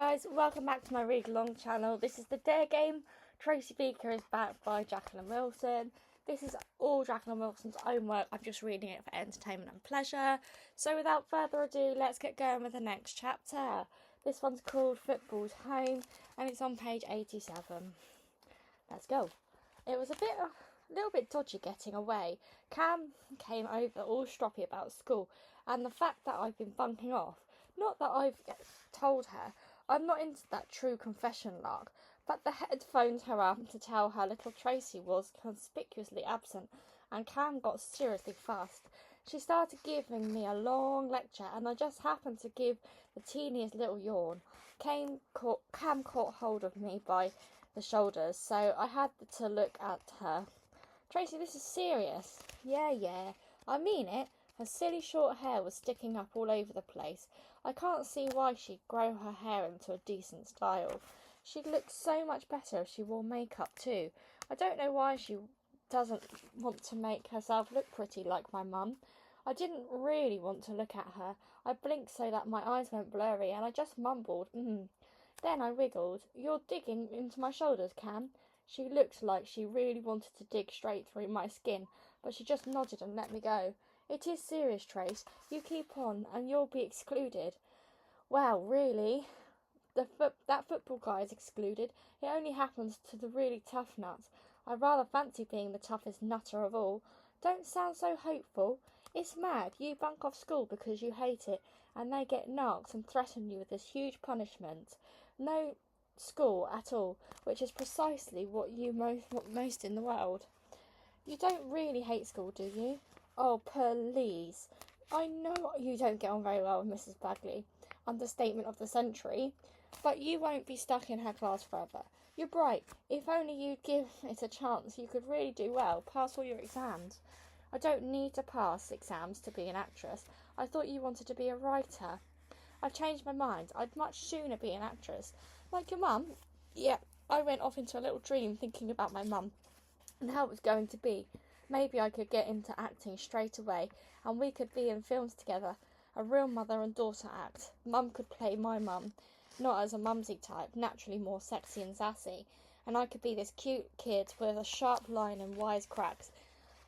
Guys, welcome back to my read along channel. This is the Dare game. Tracy Beaker is back by Jaqueline Wilson. This is all Jaqueline Wilson's own work. I'm just reading it for entertainment and pleasure. So without further ado, let's get going with the next chapter. This one's called Football's Home and it's on page 87. Let's go. It was a little bit dodgy getting away. Cam came over all stroppy about school and the fact that I've been bunking off. Not that I've told her. I'm not into that true confession lark, but the head phoned her up to tell her little Tracy was conspicuously absent, and Cam got seriously fussed. She started giving me a long lecture, and I just happened to give the teeniest little yawn. Cam caught hold of me by the shoulders, so I had to look at her. Tracy, this is serious. Yeah, I mean it. Her silly short hair was sticking up all over the place. I can't see why she'd grow her hair into a decent style. She'd look so much better if she wore makeup too. I don't know why she doesn't want to make herself look pretty like my mum. I didn't really want to look at her. I blinked so that my eyes went blurry and I just mumbled, Then I wiggled. You're digging into my shoulders, Cam. She looked like she really wanted to dig straight through my skin, but she just nodded and let me go. It is serious, Trace. You keep on and you'll be excluded. Well, really? That football guy is excluded. It only happens to the really tough nuts. I rather fancy being the toughest nutter of all. Don't sound so hopeful. It's mad. You bunk off school because you hate it, and they get narks and threaten you with this huge punishment. No school at all, which is precisely what you want most in the world. You don't really hate school, do you? Oh, please. I know you don't get on very well with Mrs. Bagley. Understatement of the century. But you won't be stuck in her class forever. You're bright. If only you'd give it a chance, you could really do well. Pass all your exams. I don't need to pass exams to be an actress. I thought you wanted to be a writer. I've changed my mind. I'd much sooner be an actress. Like your mum? Yeah, I went off into a little dream thinking about my mum and how it was going to be. Maybe I could get into acting straight away and we could be in films together. A real mother and daughter act. Mum could play my mum, not as a mumsy type, naturally more sexy and sassy. And I could be this cute kid with a sharp line and wise cracks.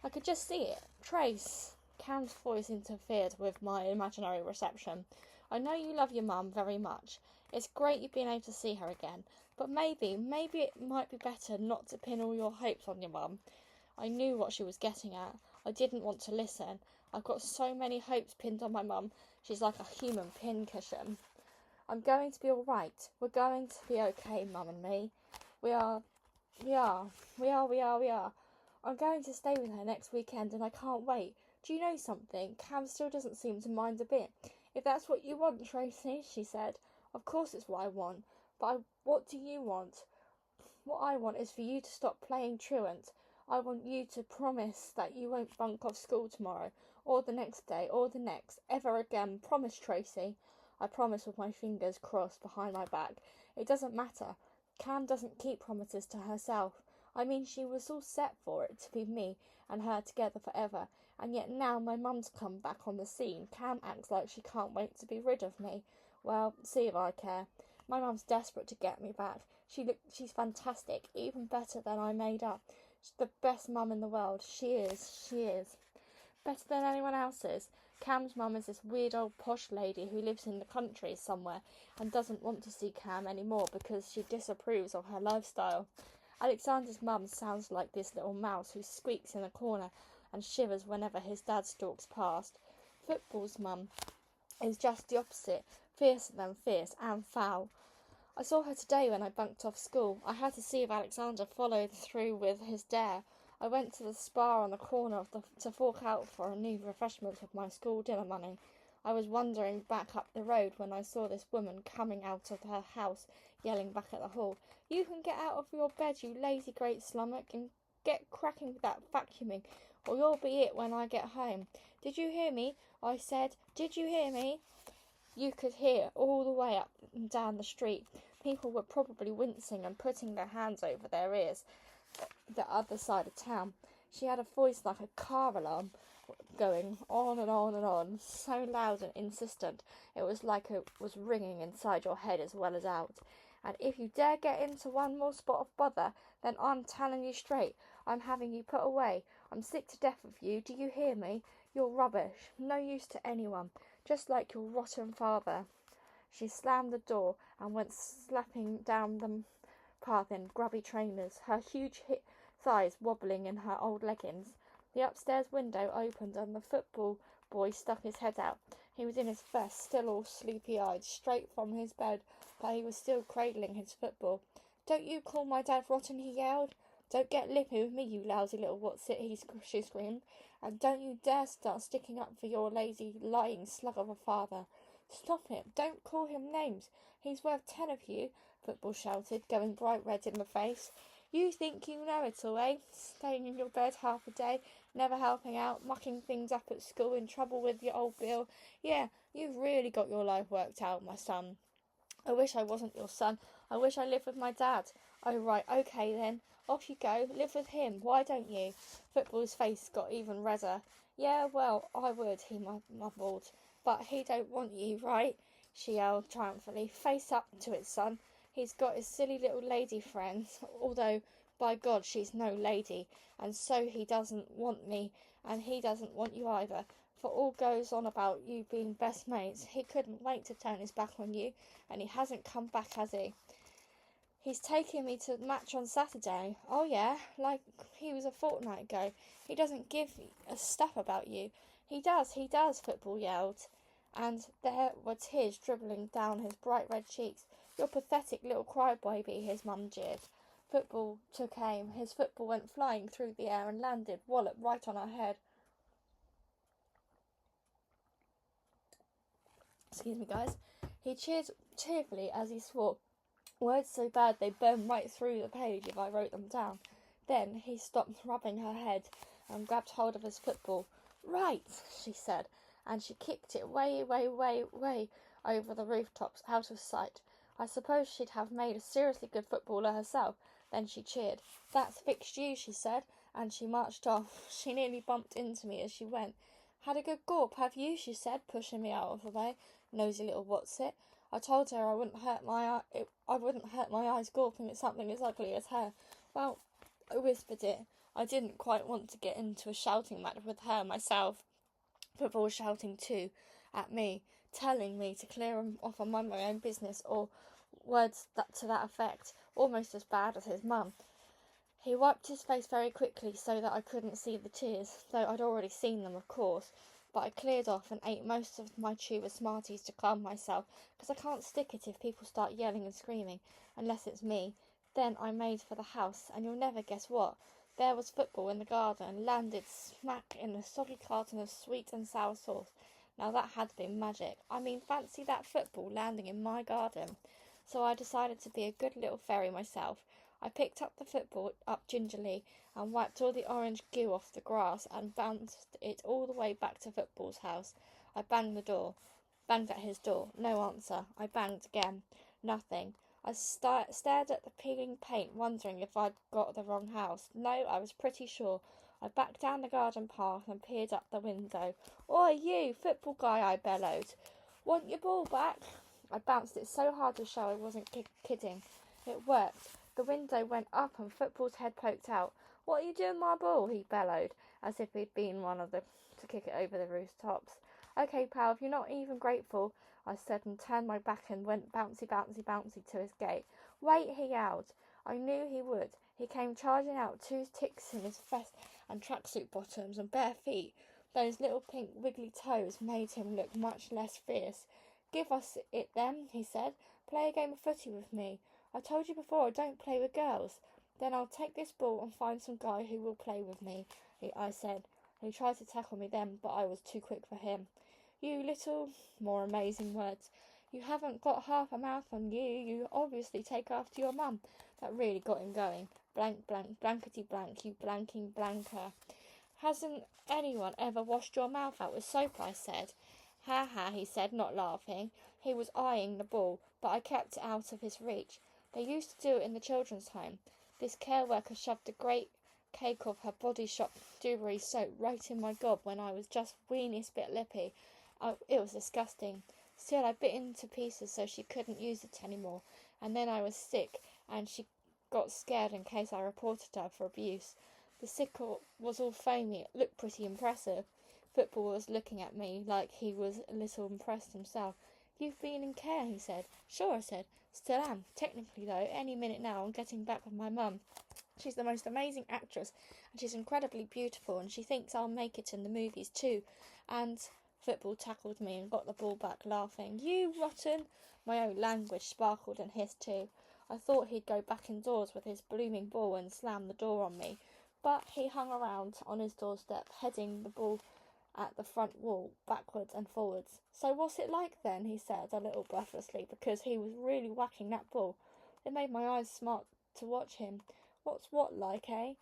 I could just see it. Trace. Cam's voice interfered with my imaginary reception. I know you love your mum very much. It's great you've been able to see her again. But maybe it might be better not to pin all your hopes on your mum. I knew what she was getting at. I didn't want to listen. I've got so many hopes pinned on my mum. She's like a human pincushion. I'm going to be all right. We're going to be okay, Mum and me. We are. I'm going to stay with her next weekend and I can't wait. Do you know something? Cam still doesn't seem to mind a bit. If that's what you want, Tracy, she said. Of course it's what I want. But what do you want? What I want is for you to stop playing truant. I want you to promise that you won't bunk off school tomorrow, or the next day, or the next, ever again. Promise, Tracy. I promised with my fingers crossed behind my back. It doesn't matter. Cam doesn't keep promises to herself. I mean, she was all set for it to be me and her together forever, and yet now my mum's come back on the scene. Cam acts like she can't wait to be rid of me. Well, see if I care. My mum's desperate to get me back. She's fantastic, even better than I made up. She's the best mum in the world. She is. Better than anyone else's. Cam's mum is this weird old posh lady who lives in the country somewhere and doesn't want to see Cam anymore because she disapproves of her lifestyle. Alexander's mum sounds like this little mouse who squeaks in a corner and shivers whenever his dad stalks past. Football's mum is just the opposite, fiercer than fierce and foul. I saw her today when I bunked off school. I had to see if Alexander followed through with his dare. I went to the spa on the corner to fork out for a new refreshment with my school dinner money. I was wandering back up the road when I saw this woman coming out of her house, yelling back at the hall, "You can get out of your bed, you lazy great slummock, and get cracking with that vacuuming, or you'll be it when I get home." "Did you hear me?" I said. "Did you hear me?" You could hear all the way up and down the street. People were probably wincing and putting their hands over their ears the other side of town. She had a voice like a car alarm. going on and on and on, so loud and insistent, it was like it was ringing inside your head as well as out. And if you dare get into one more spot of bother, then I'm telling you straight, I'm having you put away. I'm sick to death of you, do you hear me? You're rubbish, no use to anyone, just like your rotten father. She slammed the door and went slapping down the path in grubby trainers, her huge thighs wobbling in her old leggings. The upstairs window opened and the football boy stuck his head out. He was in his vest, still all sleepy-eyed, straight from his bed, but he was still cradling his football. "Don't you call my dad rotten," he yelled. "Don't get lippy with me, you lousy little what's-it," she screamed. "And don't you dare start sticking up for your lazy, lying slug of a father. Stop it, don't call him names. He's worth 10 of you," Football shouted, going bright red in the face. "You think you know it all, eh? Staying in your bed half a day, never helping out, mucking things up at school, in trouble with your old Bill. Yeah, you've really got your life worked out, my son. I wish I wasn't your son. I wish I lived with my dad." "Oh, right, okay then. Off you go. Live with him. Why don't you?" Football's face got even redder. "Yeah, well, I would," he mumbled. "But he don't want you, right?" she yelled triumphantly. "Face up to it, son. He's got his silly little lady friends, although, by God, she's no lady, and so he doesn't want me, and he doesn't want you either, for all goes on about you being best mates. He couldn't wait to turn his back on you, and he hasn't come back, has he? He's taking me to the match on Saturday." "Oh yeah, like he was a fortnight ago. He doesn't give a stuff about you." He does, Football yelled, and there were tears dribbling down his bright red cheeks. "You're pathetic little crybaby," his mum jeered. Football took aim. His football went flying through the air and landed, wallop, right on her head. Excuse me, guys. He cheered cheerfully as he swore, words so bad they burned right through the page if I wrote them down. Then he stopped rubbing her head and grabbed hold of his football. "Right," she said, and she kicked it way over the rooftops, out of sight. I suppose she'd have made a seriously good footballer herself. Then she cheered. "That's fixed you," she said, and she marched off. She nearly bumped into me as she went. "Had a good gawp, have you?" she said, pushing me out of the way. "Nosy little what's-it. I told her I wouldn't hurt my eyes gawping at something as ugly as her." "Well," I whispered it. I didn't quite want to get into a shouting match with her myself. Football was shouting too, at me, telling me to clear him off and mind my own business, or words to that effect, almost as bad as his mum. He wiped his face very quickly so that I couldn't see the tears, though I'd already seen them, of course. But I cleared off and ate most of my tube of Smarties to calm myself, because I can't stick it if people start yelling and screaming, unless it's me. Then I made for the house, and you'll never guess what. There was Football in the garden, landed smack in a soggy carton of sweet and sour sauce. Now that had been magic. I mean, fancy that Football landing in my garden. So I decided to be a good little fairy myself. I picked up the football up gingerly and wiped all the orange goo off the grass and bounced it all the way back to Football's house. I banged at his door. No answer. I banged again. Nothing. I stared at the peeling paint, wondering if I'd got the wrong house. No, I was pretty sure. I backed down the garden path and peered up the window. "Oi, you, football guy," I bellowed. "Want your ball back?" I bounced it so hard to show I wasn't kidding. It worked. The window went up and Football's head poked out. "What are you doing, my ball?" he bellowed, as if he'd been one of the to kick it over the rooftops. "Okay, pal, if you're not even grateful," I said, and turned my back and went bouncy to his gate. "Wait," he yelled. I knew he would. He came charging out, 2 ticks in his vest and tracksuit bottoms and bare feet. Those little pink wiggly toes made him look much less fierce. "Give us it then," he said. "Play a game of footy with me. I told you before I don't play with girls." "Then I'll take this ball and find some guy who will play with me," I said. He tried to tackle me then, but I was too quick for him. "You little—" More amazing words. "You haven't got half a mouth on you. You obviously take after your mum." That really got him going. Blank, blank, blankety blank, you blanking blanker. "Hasn't anyone ever washed your mouth out with soap?" I said. "Ha ha," he said, not laughing. He was eyeing the ball, but I kept it out of his reach. "They used to do it in the children's home." This care worker shoved a great cake of her Body Shop Dewberry soap right in my gob when I was just weeniest bit lippy. It was disgusting. Still, I bit into pieces so she couldn't use it anymore, and then I was sick, and she got scared in case I reported her for abuse. The sickle was all foamy. It looked pretty impressive. Football was looking at me like he was a little impressed himself. "You've been in care," he said. "Sure," I said. "Still am. Technically, though, any minute now I'm getting back with my mum. She's the most amazing actress, and she's incredibly beautiful, and she thinks I'll make it in the movies too." And Football tackled me and got the ball back, laughing. "You rotten!" My own language sparkled and hissed too. I thought he'd go back indoors with his blooming ball and slam the door on me, but he hung around on his doorstep, heading the ball at the front wall, backwards and forwards. "So what's it like then?" he said, a little breathlessly, because he was really whacking that ball. It made my eyes smart to watch him. "What's what like, eh?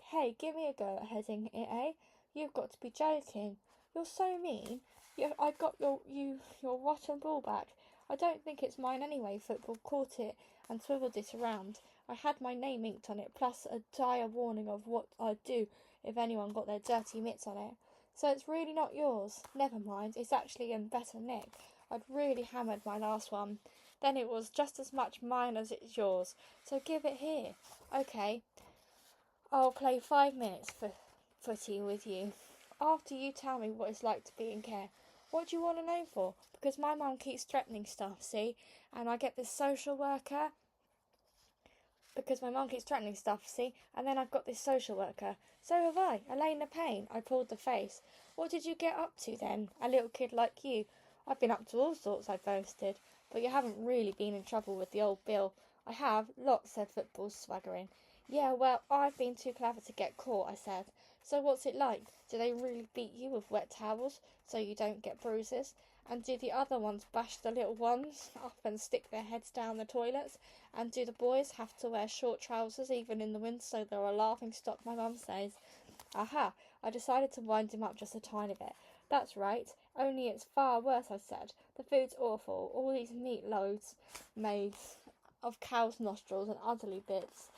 Hey, give me a go at heading it, eh? You've got to be joking. You're so mean. I got your rotten ball back. I don't think it's mine anyway." Football caught it and swiveled it around. I had my name inked on it, plus a dire warning of what I'd do if anyone got their dirty mitts on it. "So it's really not yours?" "Never mind, it's actually in better nick. I'd really hammered my last one." "Then it was just as much mine as it's yours, so give it here." "Okay, I'll play 5 minutes for footy with you, after you tell me what it's like to be in care." "What do you want to know for?" "Because my mum keeps threatening stuff, see? And I get this social worker. And then I've got this social worker. So have I, Elena Payne." I pulled the face. "What did you get up to then? A little kid like you." "I've been up to all sorts," I boasted. "But you haven't really been in trouble with the old Bill." "I have, lots," said Football, swaggering. "Yeah, well, I've been too clever to get caught," I said. "So what's it like? Do they really beat you with wet towels so you don't get bruises? And do the other ones bash the little ones up and stick their heads down the toilets? And do the boys have to wear short trousers even in the winter so they're a laughing stock, my mum says?" Aha! I decided to wind him up just a tiny bit. "That's right, only it's far worse," I said. "The food's awful, all these meat loads made of cow's nostrils and udderly bits.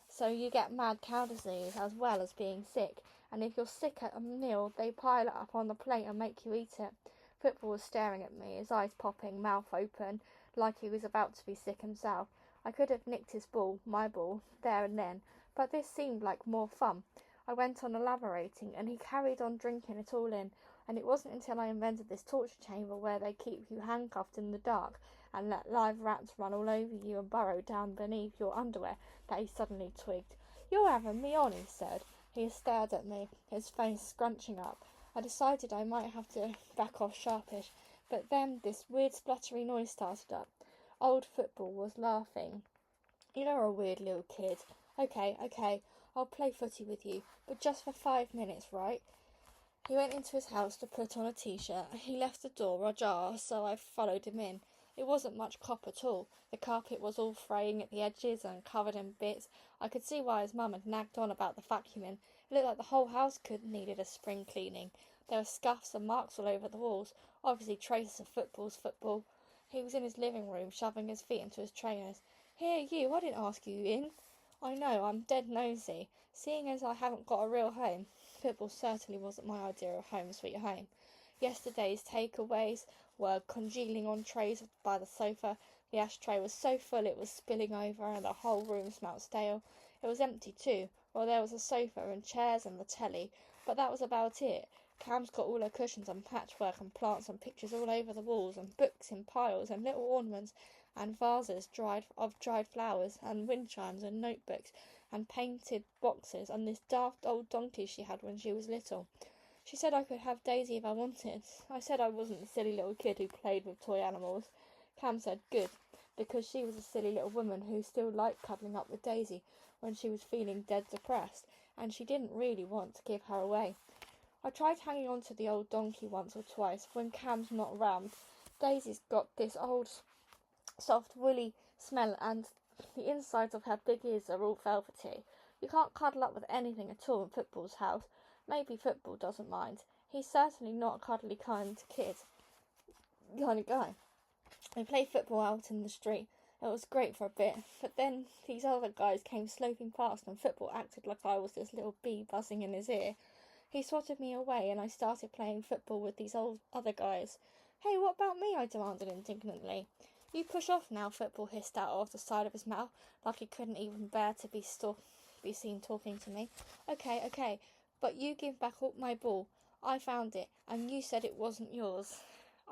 So you get mad cow disease as well as being sick. And if you're sick at a meal, they pile it up on the plate and make you eat it." Football was staring at me, his eyes popping, mouth open, like he was about to be sick himself. I could have nicked his ball, my ball, there and then, but this seemed like more fun. I went on elaborating, and he carried on drinking it all in, and it wasn't until I invented this torture chamber where they keep you handcuffed in the dark and let live rats run all over you and burrow down beneath your underwear that he suddenly twigged. "You're having me on," he said. He stared at me, his face scrunching up. I decided I might have to back off sharpish, but then this weird spluttery noise started up. Old Football was laughing. "You're a weird little kid. Okay, I'll play footy with you, but just for 5 minutes, right?" He went into his house to put on a t-shirt. He left the door ajar, so I followed him in. It wasn't much cop at all. The carpet was all fraying at the edges and covered in bits. I could see why his mum had nagged on about the vacuuming. It looked like the whole house needed a spring cleaning. There were scuffs and marks all over the walls, obviously traces of football. He was in his living room, shoving his feet into his trainers. "Here, you, I didn't ask you in." "I know, I'm dead nosy. Seeing as I haven't got a real home." Football certainly wasn't my idea of home sweet home. Yesterday's takeaways were congealing on trays by the sofa. The ashtray was so full it was spilling over, and the whole room smelt stale. It was empty too. Well, there was a sofa and chairs and the telly, but that was about it. Cam's got all her cushions and patchwork and plants and pictures all over the walls, and books in piles, and little ornaments and vases of dried flowers, and wind chimes and notebooks and painted boxes, and this daft old donkey she had when she was little. She said I could have Daisy if I wanted. I said I wasn't the silly little kid who played with toy animals. Cam said good, because she was a silly little woman who still liked cuddling up with Daisy when she was feeling dead depressed, and she didn't really want to give her away. I tried hanging on to the old donkey once or twice when Cam's not around. Daisy's got this old soft woolly smell, and the insides of her big ears are all velvety. You can't cuddle up with anything at all in Football's house. Maybe Football doesn't mind. He's certainly not a cuddly kind of guy. We played football out in the street. It was great for a bit, but then these other guys came sloping past and Football acted like I was this little bee buzzing in his ear. He swatted me away and I started playing football with these other guys. Hey, what about me? I demanded indignantly. You push off now, Football hissed out of the side of his mouth, like he couldn't even bear to be seen talking to me. Okay, but you give back my ball. I found it, and you said it wasn't yours.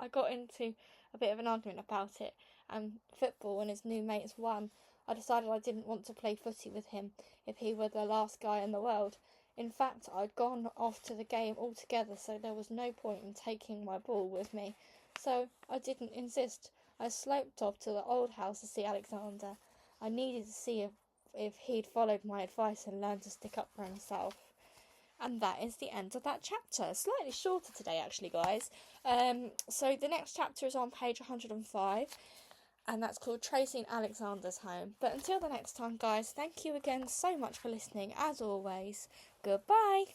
I got into a bit of an argument about it, and Football and his new mates won. I decided I didn't want to play footy with him if he were the last guy in the world. In fact, I'd gone off to the game altogether, so there was no point in taking my ball with me. So I didn't insist. I sloped off to the old house to see Alexander. I needed to see if he'd followed my advice and learned to stick up for himself. And that is the end of that chapter. Slightly shorter today, actually, guys. So the next chapter is on page 105. And that's called Tracy and Alexander's Home. But until the next time, guys, thank you again so much for listening. As always, goodbye.